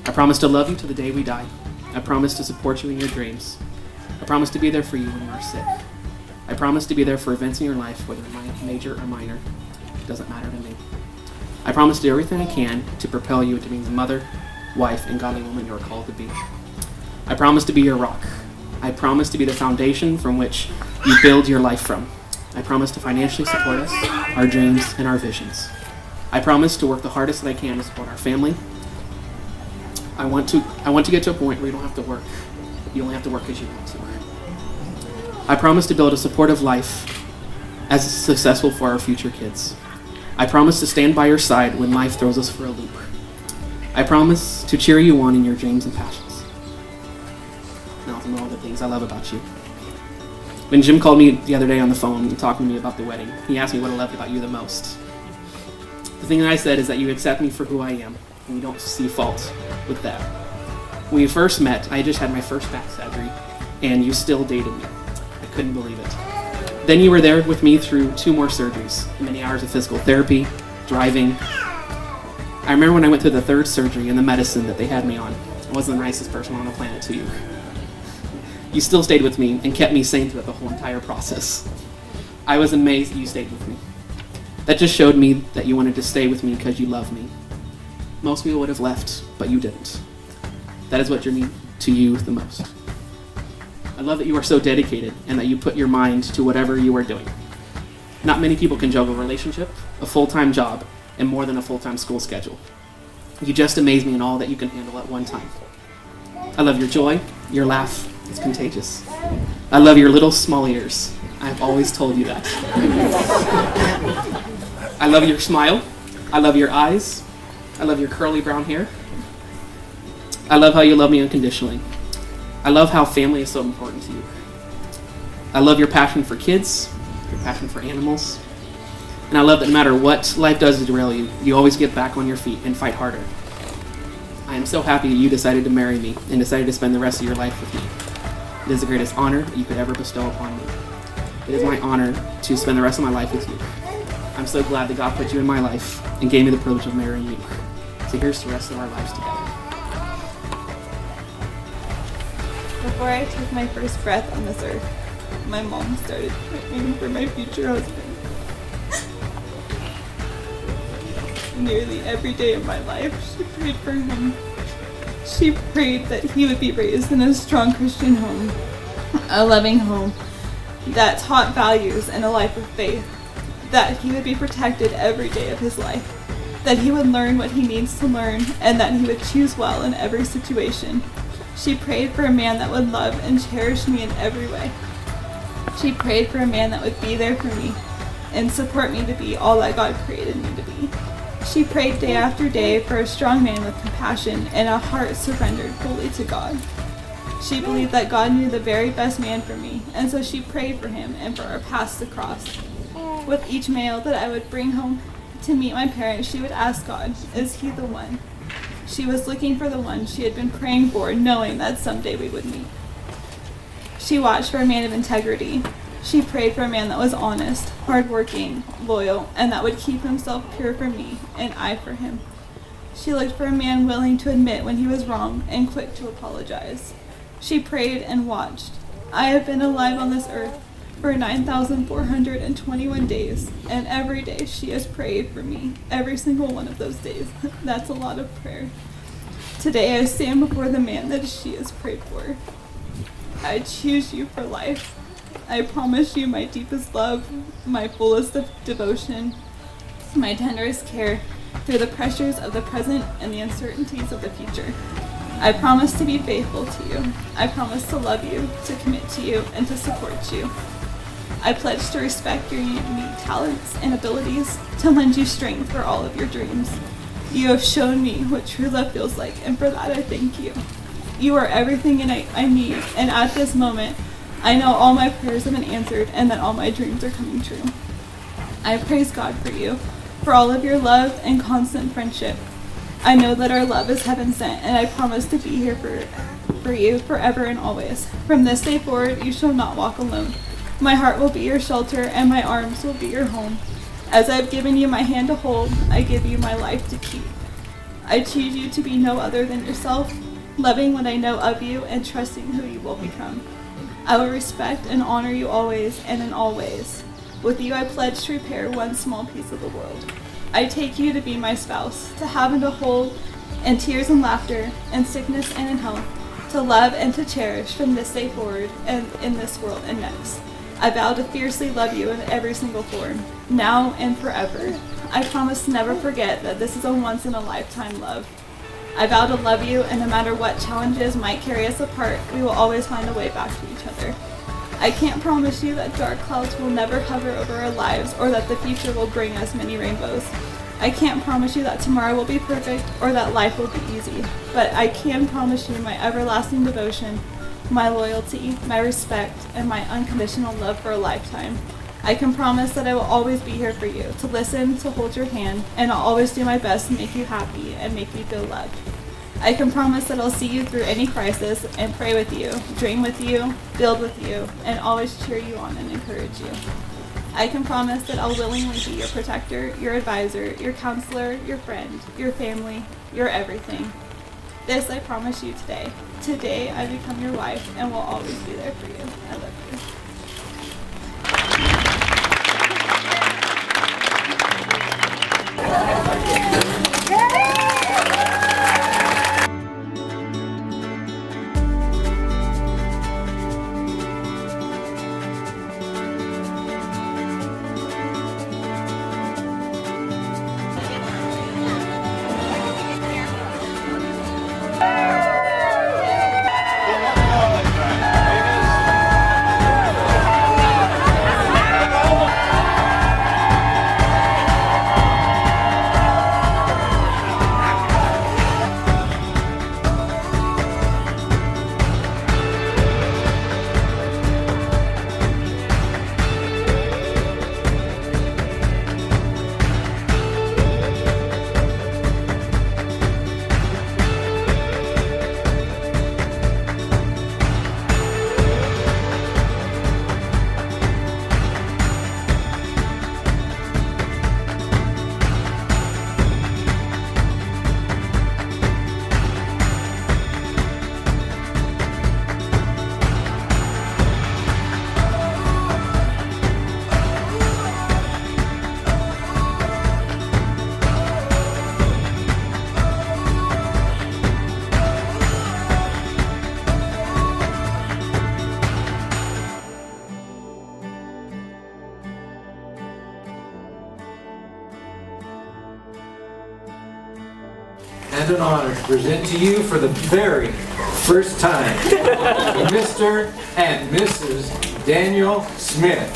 I promise to love you till the day we die. I promise to support you in your dreams. I promise to be there for you when you are sick. I promise to be there for events in your life, whether major or minor. It doesn't matter to me. I promise to do everything I can to propel you into being the mother, wife, and godly woman you are called to be. I promise to be your rock. I promise to be the foundation from which you build your life from. I promise to financially support us, our dreams, and our visions. I promise to work the hardest that I can to support our family. I want to get to a point where you don't have to work. You only have to work because you want to. I promise to build a supportive life as successful for our future kids. I promise to stand by your side when life throws us for a loop. I promise to cheer you on in your dreams and passions. Now some all the things I love about you. When Jim called me the other day on the phone and talking to me about the wedding, he asked me what I loved about you the most. The thing that I said is that you accept me for who I am, and you don't see fault with that. When we first met, I just had my first back surgery, and you still dated me. I couldn't believe it. Then you were there with me through 2 more surgeries, many hours of physical therapy, driving. I remember when I went through the 3rd surgery and the medicine that they had me on. I wasn't the nicest person on the planet to you. You still stayed with me and kept me sane throughout the whole entire process. I was amazed that you stayed with me. That just showed me that you wanted to stay with me because you love me. Most people would have left, but you didn't. That is what drew me to you the most. I love that you are so dedicated and that you put your mind to whatever you are doing. Not many people can juggle a relationship, a full-time job, and more than a full-time school schedule. You just amaze me in all that you can handle at one time. I love your joy, your laugh, it's contagious. I love your little small ears. I've always told you that. I love your smile. I love your eyes. I love your curly brown hair. I love how you love me unconditionally. I love how family is so important to you. I love your passion for kids, your passion for animals. And I love that no matter what life does to derail you, you always get back on your feet and fight harder. I am so happy that you decided to marry me and decided to spend the rest of your life with me. It is the greatest honor that you could ever bestow upon me. It is my honor to spend the rest of my life with you. I'm so glad that God put you in my life and gave me the privilege of marrying you. So here's the rest of our lives together. Before I took my first breath on this earth, my mom started praying for my future husband. Nearly every day of my life, she prayed for him. She prayed that he would be raised in a strong Christian home, a loving home that taught values and a life of faith, that he would be protected every day of his life, that he would learn what he needs to learn, and that he would choose well in every situation. She prayed for a man that would love and cherish me in every way. She prayed for a man that would be there for me and support me to be all that God created me to be. She prayed day after day for a strong man with compassion and a heart surrendered fully to God. She believed that God knew the very best man for me, and so she prayed for him and for our paths to cross. With each mail that I would bring home to meet my parents, she would ask God, is he the one? She was looking for the one she had been praying for, knowing that someday we would meet. She watched for a man of integrity. She prayed for a man that was honest, hardworking, loyal, and that would keep himself pure for me and I for him. She looked for a man willing to admit when he was wrong and quick to apologize. She prayed and watched. I have been alive on this earth for 9,421 days, and every day she has prayed for me, every single one of those days. That's a lot of prayer. Today I stand before the man that she has prayed for. I choose you for life. I promise you my deepest love, my fullest of devotion, my tenderest care through the pressures of the present and the uncertainties of the future. I promise to be faithful to you. I promise to love you, to commit to you, and to support you. I pledge to respect your unique talents and abilities, to lend you strength for all of your dreams. You have shown me what true love feels like, and for that I thank you. You are everything I need, and at this moment, I know all my prayers have been answered and that all my dreams are coming true. I praise God for you, for all of your love and constant friendship. I know that our love is heaven sent, and I promise to be here for you forever and always. From this day forward, you shall not walk alone. My heart will be your shelter, and my arms will be your home. As I've given you my hand to hold, I give you my life to keep. I choose you to be no other than yourself, loving what I know of you and trusting who you will become. I will respect and honor you always and in all ways. With you I pledge to repair one small piece of the world. I take you to be my spouse, to have and to hold, in tears and laughter, in sickness and in health, to love and to cherish from this day forward and in this world and next. I vow to fiercely love you in every single form, now and forever. I promise to never forget that this is a once-in-a-lifetime love. I vow to love you, and no matter what challenges might carry us apart, we will always find a way back to each other. I can't promise you that dark clouds will never hover over our lives or that the future will bring us many rainbows. I can't promise you that tomorrow will be perfect or that life will be easy, but I can promise you my everlasting devotion, my loyalty, my respect, and my unconditional love for a lifetime. I can promise that I will always be here for you, to listen, to hold your hand, and I'll always do my best to make you happy and make you feel loved. I can promise that I'll see you through any crisis and pray with you, dream with you, build with you, and always cheer you on and encourage you. I can promise that I'll willingly be your protector, your advisor, your counselor, your friend, your family, your everything. This I promise you today. Today I become your wife and will always be there for you. I love you. And an honor to present to you for the very first time, Mr. and Mrs. Daniel Smith.